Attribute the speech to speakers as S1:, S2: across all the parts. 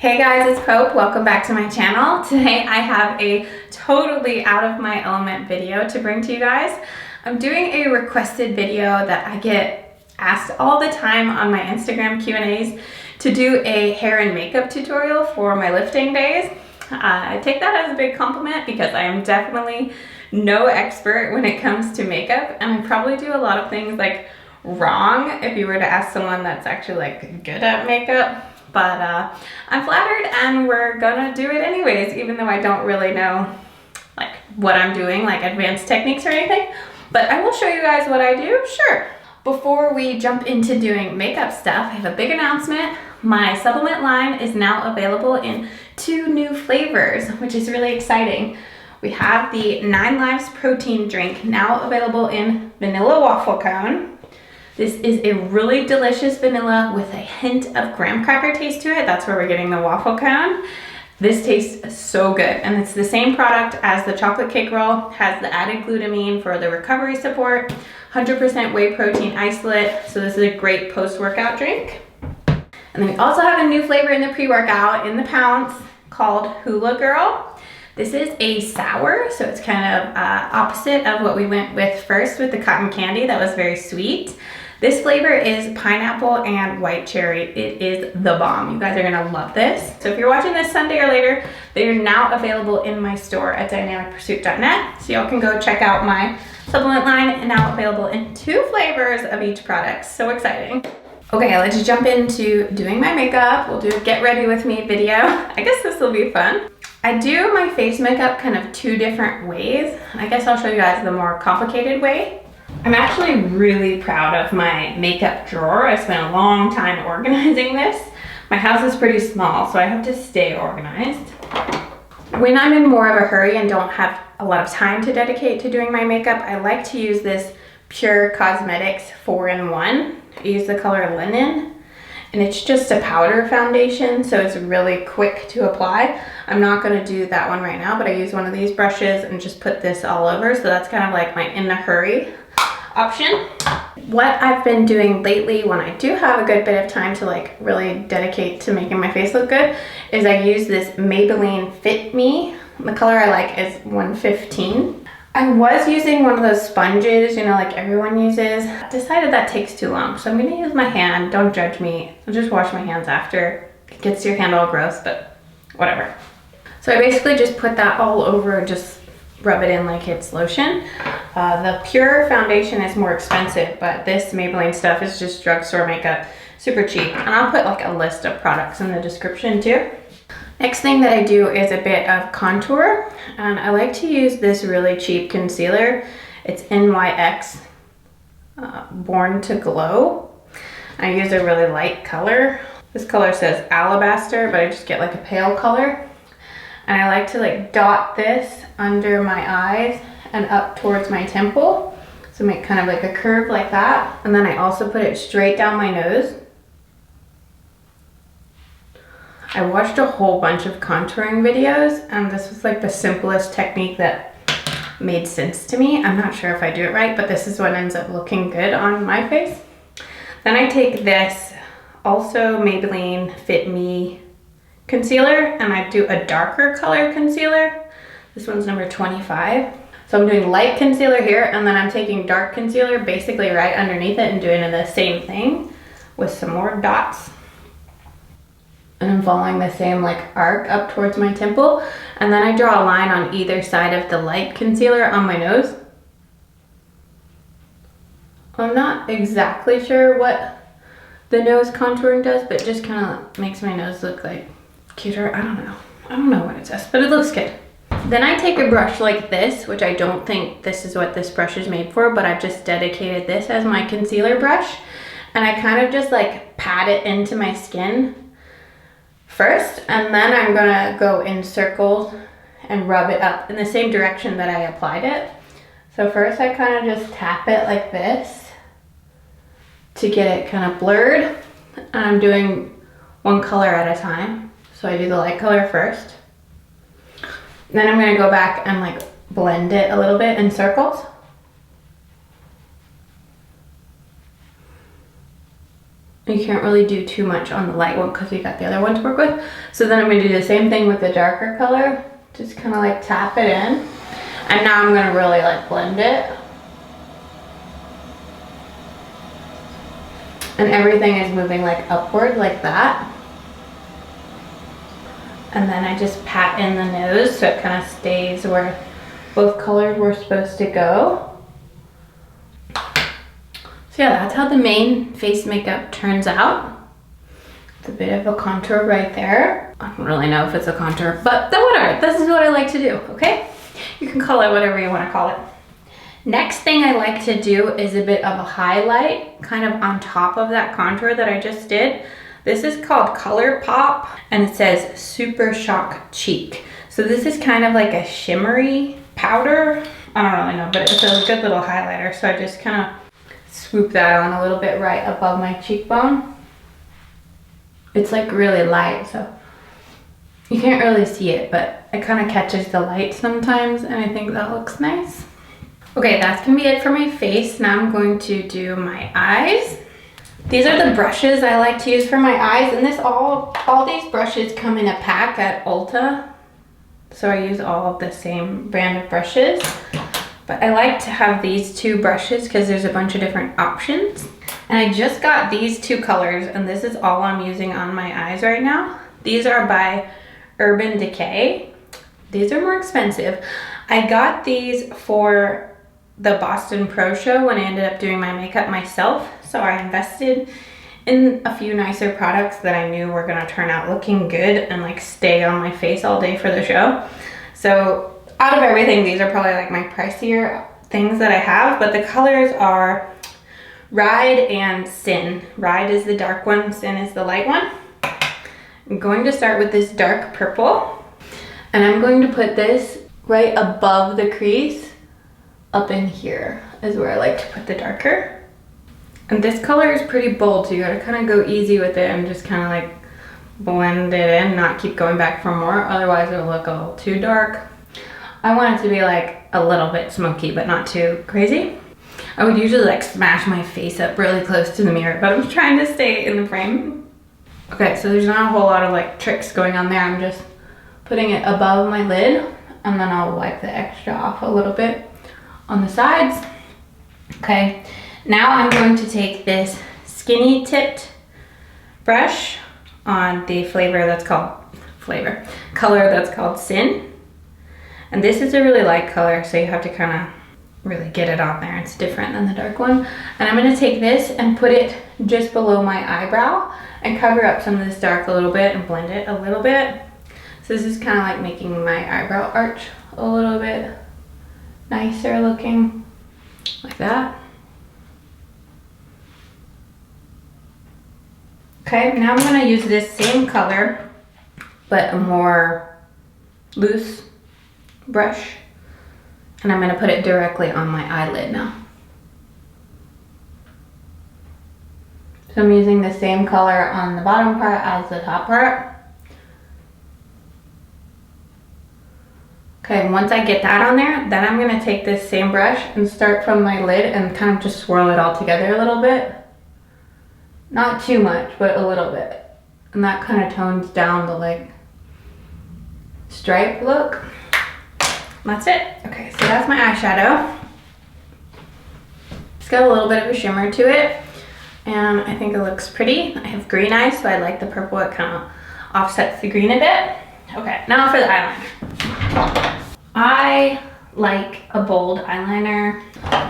S1: Hey guys, it's Pope. Welcome back to my channel. Today I have a totally out of my element video to bring to you guys. I'm doing a requested video that I get asked all the time on my Instagram Q&As to do a hair and makeup tutorial for my lifting days. I take that as a big compliment because I am definitely no expert when it comes to makeup, and I probably do a lot of things like wrong if you were to ask someone that's actually like good at makeup. But I'm flattered and we're gonna do it anyways, even though I don't really know like what I'm doing, like advanced techniques or anything. But I will show you guys what I do, sure. Before we jump into doing makeup stuff, I have a big announcement. My supplement line is now available in 2 new flavors, which is really exciting. We have the 9 Lives protein drink now available in vanilla waffle cone. This is a really delicious vanilla with a hint of graham cracker taste to it. That's where we're getting the waffle cone. This tastes so good, and it's the same product as the chocolate cake roll. Has the added glutamine for the recovery support, 100% whey protein isolate, so this is a great post-workout drink. And then we also have a new flavor in the pre-workout in the Pounce called Hula Girl. This is a sour, so it's kind of opposite of what we went with first with the cotton candy that was very sweet. This flavor is pineapple and white cherry. It is the bomb. You guys are gonna love this. So if you're watching this Sunday or later, they are now available in my store at dynamicpursuit.net. So y'all can go check out my supplement line, and now available in 2 flavors of each product. So exciting. Okay, let's jump into doing my makeup. We'll do a get ready with me video. I guess this will be fun. I do my face makeup kind of 2 different ways. I guess I'll show you guys the more complicated way. I'm actually really proud of my makeup drawer. I spent a long time organizing this. My house is pretty small, so I have to stay organized. When I'm in more of a hurry and don't have a lot of time to dedicate to doing my makeup, I like to use this Pure Cosmetics 4-in-1. I use the color Linen, and it's just a powder foundation, so it's really quick to apply. I'm not gonna do that one right now, but I use one of these brushes and just put this all over, so that's kind of like my in a hurry option. What I've been doing lately when I do have a good bit of time to like really dedicate to making my face look good is I use this Maybelline Fit Me. The color I like is 115. I was using one of those sponges, you know, like everyone uses. I decided that takes too long, so I'm gonna use my hand. Don't judge me. I'll just wash my hands after. It gets your hand all gross, but whatever. So I basically just put that all over, just rub it in like it's lotion. The Pure foundation is more expensive, but this Maybelline stuff is just drugstore makeup, super cheap. And I'll put like a list of products in the description too. Next thing that I do is a bit of contour, and I like to use this really cheap concealer. It's NYX Born to Glow. I use a really light color. This color says Alabaster, but I just get like a pale color. And I like to like dot this under my eyes and up towards my temple. So make kind of like a curve like that. And then I also put it straight down my nose. I watched a whole bunch of contouring videos, and this was like the simplest technique that made sense to me. I'm not sure if I do it right, but this is what ends up looking good on my face. Then I take this also Maybelline Fit Me concealer, and I do a darker color concealer. This one's number 25. So I'm doing light concealer here, and then I'm taking dark concealer basically right underneath it and doing the same thing with some more dots. And I'm following the same like arc up towards my temple, and then I draw a line on either side of the light concealer on my nose. I'm not exactly sure what the nose contouring does, but it just kind of makes my nose look like cuter. I don't know what it says, but it looks good. Then I take a brush like this, which I don't think this is what this brush is made for, but I've just dedicated this as my concealer brush, and I kind of just like pat it into my skin first, and then I'm gonna go in circles and rub it up in the same direction that I applied it. So first I kind of just tap it like this to get it kind of blurred, and I'm doing one color at a time. So I do the light color first. Then I'm gonna go back and like blend it a little bit in circles. You can't really do too much on the light one because you got the other one to work with. So then I'm going to do the same thing with the darker color. Just kind of like tap it in. And now I'm going to really like blend it. And everything is moving like upward like that. And then I just pat in the nose so it kind of stays where both colors were supposed to go. So yeah, that's how the main face makeup turns out. It's a bit of a contour right there. I don't really know if it's a contour, but then whatever. This is what I like to do, okay? You can call it whatever you want to call it. Next thing I like to do is a bit of a highlight, kind of on top of that contour that I just did. This is called Color Pop, and it says Super Shock Cheek. So this is kind of like a shimmery powder. I don't really know, but it's a good little highlighter. So I just kind of swoop that on a little bit right above my cheekbone. It's like really light, so you can't really see it, but it kind of catches the light sometimes, and I think that looks nice. Okay, that's gonna be it for my face. Now I'm going to do my eyes. These are the brushes I like to use for my eyes, and all these brushes come in a pack at Ulta. So I use all of the same brand of brushes. But I like to have these two brushes because there's a bunch of different options. And I just got these two colors, and this is all I'm using on my eyes right now. These are by Urban Decay. These are more expensive. I got these for the Boston Pro Show when I ended up doing my makeup myself. So I invested in a few nicer products that I knew were gonna turn out looking good and like stay on my face all day for the show. So out of everything, these are probably like my pricier things that I have, but the colors are Ride and Sin. Ride is the dark one, Sin is the light one. I'm going to start with this dark purple, and I'm going to put this right above the crease. Up in here is where I like to put the darker. And this color is pretty bold, so you gotta kind of go easy with it and just kind of like blend it in, not keep going back for more, otherwise it'll look a little too dark. I want it to be like a little bit smoky, but not too crazy. I would usually like smash my face up really close to the mirror, but I'm trying to stay in the frame. Okay, so there's not a whole lot of like tricks going on there. I'm just putting it above my lid, and then I'll wipe the extra off a little bit on the sides. Okay, now I'm going to take this skinny tipped brush on the color that's called Sin. And this is a really light color, so you have to kind of really get it on there. It's different than the dark one. And I'm gonna take this and put it just below my eyebrow and cover up some of this dark a little bit and blend it a little bit. So this is kind of like making my eyebrow arch a little bit nicer looking, like that. Okay, now I'm gonna use this same color, but a more loose brush, and I'm gonna put it directly on my eyelid now. So I'm using the same color on the bottom part as the top part. Okay, once I get that on there, then I'm gonna take this same brush and start from my lid and kind of just swirl it all together a little bit. Not too much, but a little bit. And that kind of tones down the like stripe look. That's it. Okay, so that's my eyeshadow. It's got a little bit of a shimmer to it, and I think it looks pretty. I have green eyes, so I like the purple. It kind of offsets the green a bit. Okay, now for the eyeliner. I like a bold eyeliner.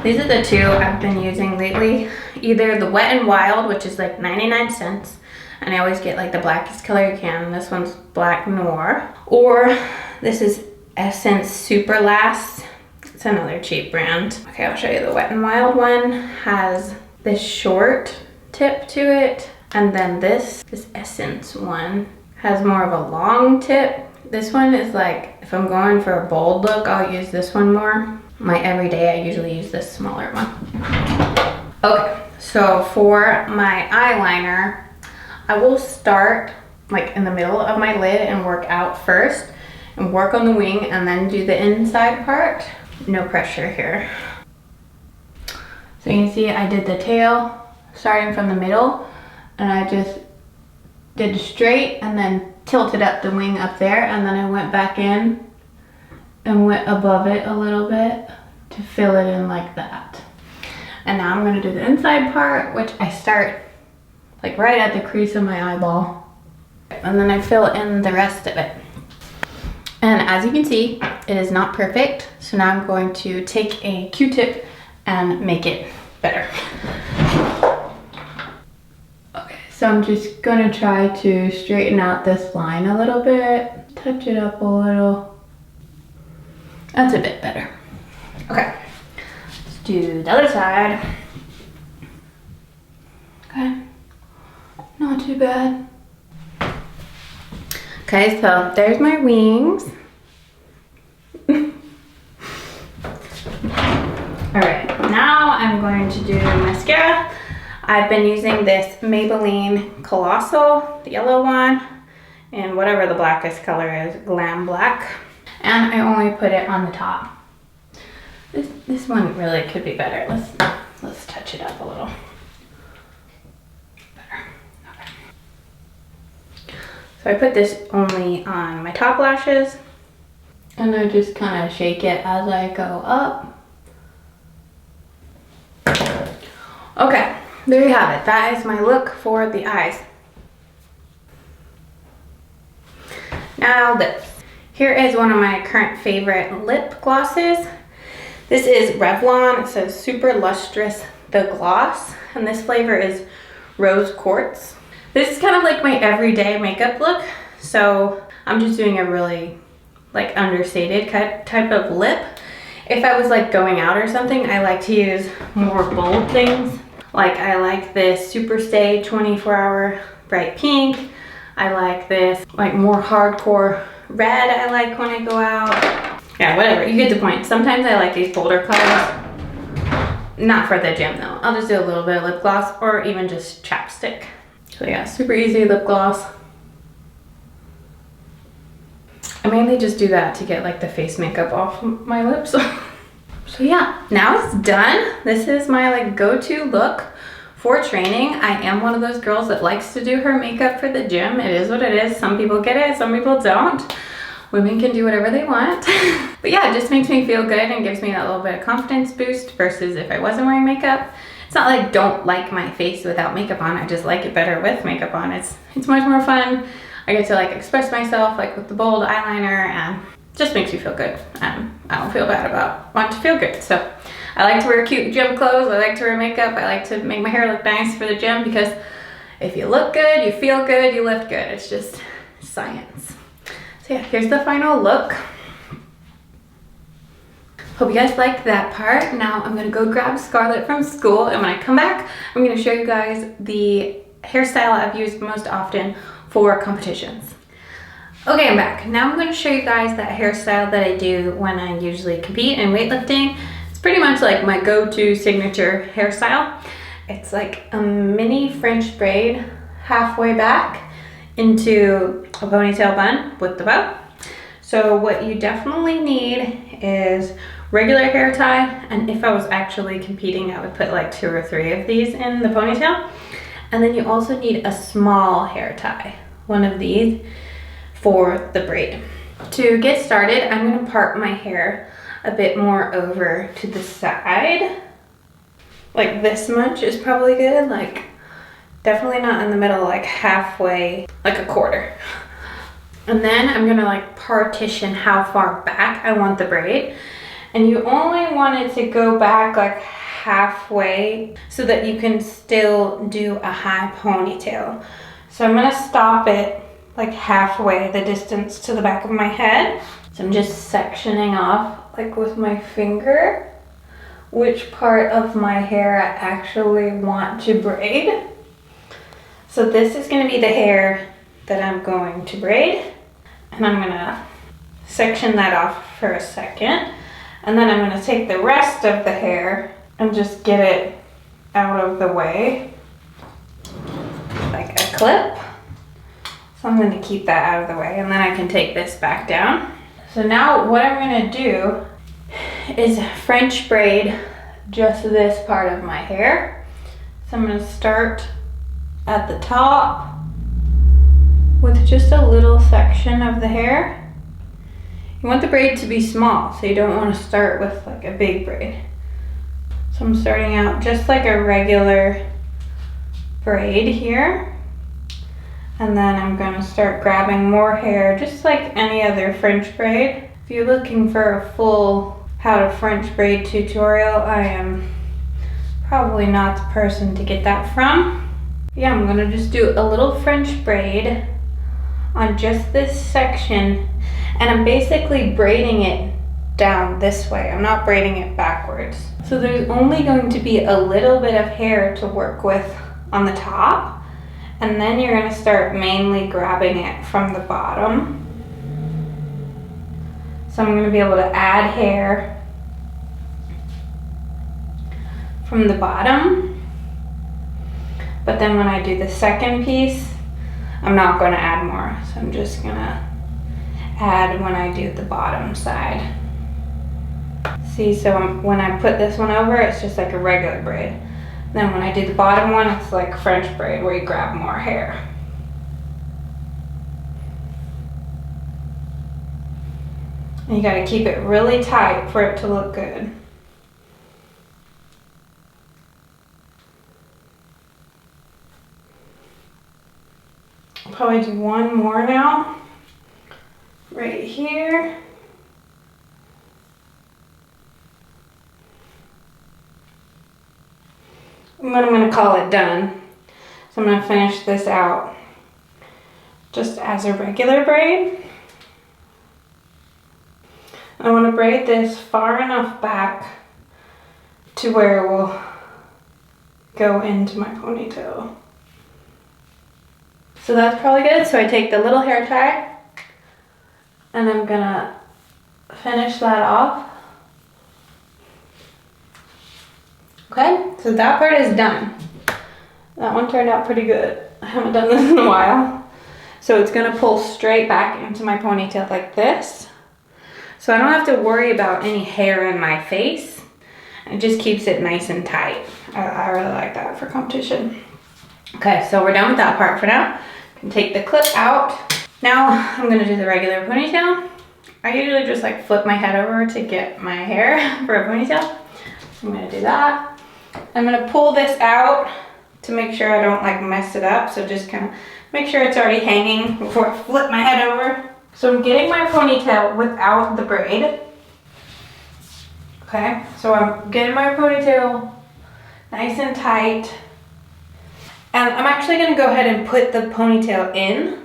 S1: These are the two I've been using lately. Either the Wet n Wild, which is like 99 cents, and I always get like the blackest color you can. This one's Black Noir. Or this is Essence Super Last. It's another cheap brand. Okay, I'll show you the Wet n Wild one. Has this short tip to it, and then this Essence one has more of a long tip. This one is like, if I'm going for a bold look, I'll use this one more. My everyday, I usually use this smaller one. Okay, so for my eyeliner, I will start like in the middle of my lid and work out first, and work on the wing and then do the inside part. No pressure here. So you can see I did the tail starting from the middle, and and I just did straight and then tilted up the wing up there, and then I went back in and went above it a little bit to fill it in like that. And now I'm gonna do the inside part, which I start like right at the crease of my eyeball. And then I fill in the rest of it. And as you can see, it is not perfect. So now I'm going to take a Q-tip and make it better. Okay, so I'm just gonna try to straighten out this line a little bit, touch it up a little. That's a bit better. Okay, let's do the other side. Okay, not too bad. Okay, so there's my wings. Alright, now I'm going to do mascara. I've been using this Maybelline Colossal, the yellow one, and whatever the blackest color is, Glam Black. And I only put it on the top. This one really could be better. Let's touch it up a little. Better. Okay. So I put this only on my top lashes, and I just kind of shake it as I go up. Okay, there you have it. That is my look for the eyes. Now lips. Here is one of my current favorite lip glosses. This is Revlon. It says Super Lustrous the Gloss, and this flavor is Rose Quartz. This is kind of like my everyday makeup look, so I'm just doing a really like understated type of lip. If I was like going out or something, I like to use more bold things. Like I like this Super Stay 24-hour bright pink. I like this like more hardcore red I like when I go out. Yeah, whatever, you get the point. Sometimes I like these bolder colors. Not for the gym though. I'll just do a little bit of lip gloss or even just chapstick. So yeah, super easy lip gloss. I mainly just do that to get like the face makeup off my lips. So yeah, now it's done. This is my like go-to look for training. I am one of those girls that likes to do her makeup for the gym. It is what it is. Some people get it, some people don't. Women can do whatever they want. But yeah, it just makes me feel good and gives me that little bit of confidence boost versus if I wasn't wearing makeup. It's not like I don't like my face without makeup on. I just like it better with makeup on. It's much more fun. I get to like express myself like with the bold eyeliner, and just makes me feel good. I don't feel bad about wanting to feel good. So I like to wear cute gym clothes. I like to wear makeup. I like to make my hair look nice for the gym because if you look good, you feel good, you lift good. It's just science. So yeah, here's the final look. Hope you guys liked that part. Now I'm gonna go grab Scarlett from school, and when I come back, I'm gonna show you guys the hairstyle I've used most often for competitions. Okay, I'm back. Now I'm gonna show you guys that hairstyle that I do when I usually compete in weightlifting. It's pretty much like my go-to signature hairstyle. It's like a mini French braid halfway back into a ponytail bun with the bow. So what you definitely need is regular hair tie, and if I was actually competing, I would put like 2 or 3 of these in the ponytail. And then you also need a small hair tie, one of these, for the braid. To get started, I'm gonna part my hair a bit more over to the side. Like this much is probably good, like definitely not in the middle, like halfway, like a quarter. And then I'm gonna like partition how far back I want the braid. And you only want it to go back like halfway so that you can still do a high ponytail. So I'm gonna stop it like halfway the distance to the back of my head. So I'm just sectioning off like with my finger which part of my hair I actually want to braid. So this is gonna be the hair that I'm going to braid, and I'm gonna section that off for a second, and then I'm gonna take the rest of the hair and just get it out of the way like a clip. So I'm gonna keep that out of the way, and then I can take this back down. So now what I'm gonna do is French braid just this part of my hair. So I'm gonna start at the top with just a little section of the hair. You want the braid to be small, so you don't want to start with like a big braid. So I'm starting out just like a regular braid here. And then I'm going to start grabbing more hair, just like any other French braid. If you're looking for a full how to French braid tutorial, I am probably not the person to get that from. Yeah, I'm going to just do a little French braid on just this section. And I'm basically braiding it down this way. I'm not braiding it backwards. So there's only going to be a little bit of hair to work with on the top. And then you're going to start mainly grabbing it from the bottom. So I'm going to be able to add hair from the bottom. But then when I do the second piece, I'm not going to add more. So I'm just going to add when I do the bottom side. See, so when I put this one over, it's just like a regular braid. Then when I do the bottom one, it's like French braid where you grab more hair. And you gotta keep it really tight for it to look good. I'll probably do one more now. Right here. And then I'm going to call it done. So I'm going to finish this out just as a regular braid. I want to braid this far enough back to where it will go into my ponytail. So that's probably good. So I take the little hair tie and I'm going to finish that off. Okay, so that part is done. That one turned out pretty good. I haven't done this in a while. So it's gonna pull straight back into my ponytail like this. So I don't have to worry about any hair in my face. It just keeps it nice and tight. I really like that for competition. Okay, so we're done with that part for now. I can take the clip out. Now I'm gonna do the regular ponytail. I usually just like flip my head over to get my hair for a ponytail. So I'm gonna do that. I'm gonna pull this out to make sure I don't like mess it up. So just kind of make sure it's already hanging before I flip my head over. So I'm getting my ponytail without the braid. Okay, so I'm getting my ponytail nice and tight. And I'm actually gonna go ahead and put the ponytail in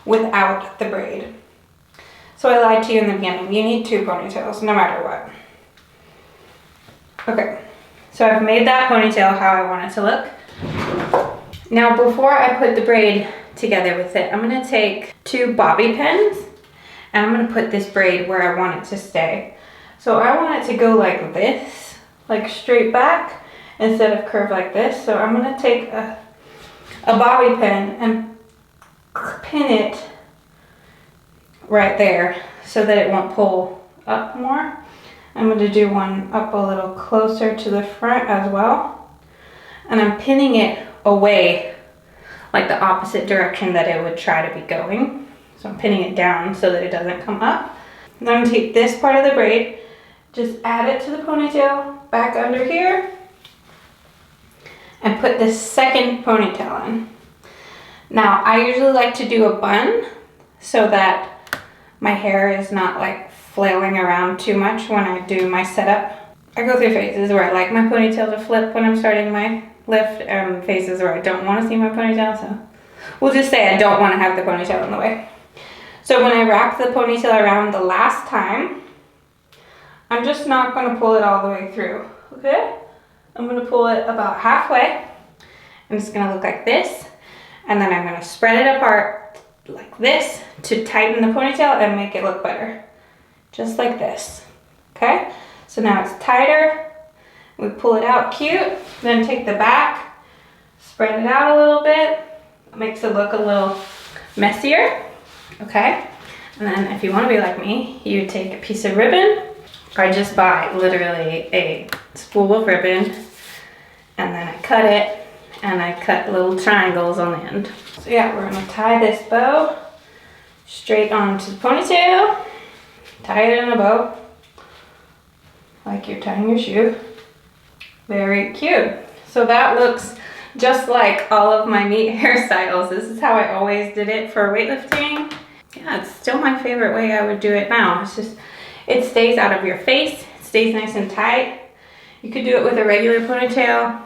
S1: without the braid. So I lied to you in the beginning. You need 2 ponytails, no matter what. Okay. So I've made that ponytail how I want it to look. Now before I put the braid together with it, I'm going to take 2 bobby pins and I'm going to put this braid where I want it to stay. So I want it to go like this, like straight back instead of curved like this. So I'm going to take a bobby pin and pin it right there so that it won't pull up more. I'm going to do one up a little closer to the front as well. And I'm pinning it away, like the opposite direction that it would try to be going. So I'm pinning it down so that it doesn't come up. And then I'm going to take this part of the braid, just add it to the ponytail, back under here, and put this second ponytail in. Now, I usually like to do a bun so that my hair is not like flailing around too much when I do my setup. I go through phases where I like my ponytail to flip when I'm starting my lift, and phases where I don't want to see my ponytail, so we'll just say I don't want to have the ponytail in the way. So when I wrap the ponytail around the last time, I'm just not going to pull it all the way through, okay? I'm going to pull it about halfway, and it's going to look like this, and then I'm going to spread it apart like this to tighten the ponytail and make it look better. Just like this, okay? So now it's tighter. We pull it out cute, then take the back, spread it out a little bit. It makes it look a little messier, okay? And then if you want to be like me, you take a piece of ribbon. I just buy literally a spool of ribbon, and then I cut it, and I cut little triangles on the end. So yeah, we're gonna tie this bow straight onto the ponytail. Tie it in a bow, like you're tying your shoe. Very cute. So that looks just like all of my meat hairstyles. This is how I always did it for weightlifting. Yeah, it's still my favorite way I would do it now. It's just, it stays out of your face, it stays nice and tight. You could do it with a regular ponytail.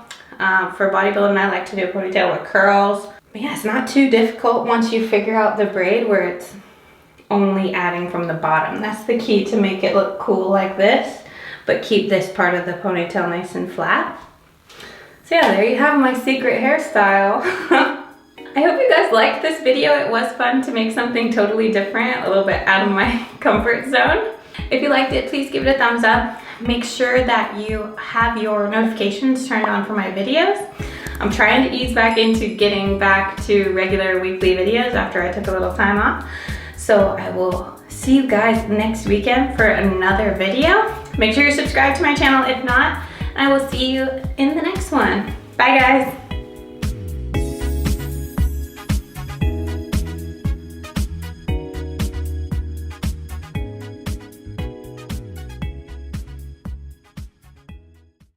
S1: For bodybuilding, I like to do a ponytail with curls. But yeah, it's not too difficult once you figure out the braid where it's only adding from the bottom. That's the key to make it look cool like this, but keep this part of the ponytail nice and flat. So yeah, there you have my secret hairstyle. I hope you guys liked this video. It was fun to make something totally different, a little bit out of my comfort zone. If you liked it, please give it a thumbs up. Make sure that you have your notifications turned on for my videos. I'm trying to ease back into getting back to regular weekly videos after I took a little time off. So I will see you guys next weekend for another video. Make sure you're subscribed to my channel if not, and I will see you in the next one. Bye guys.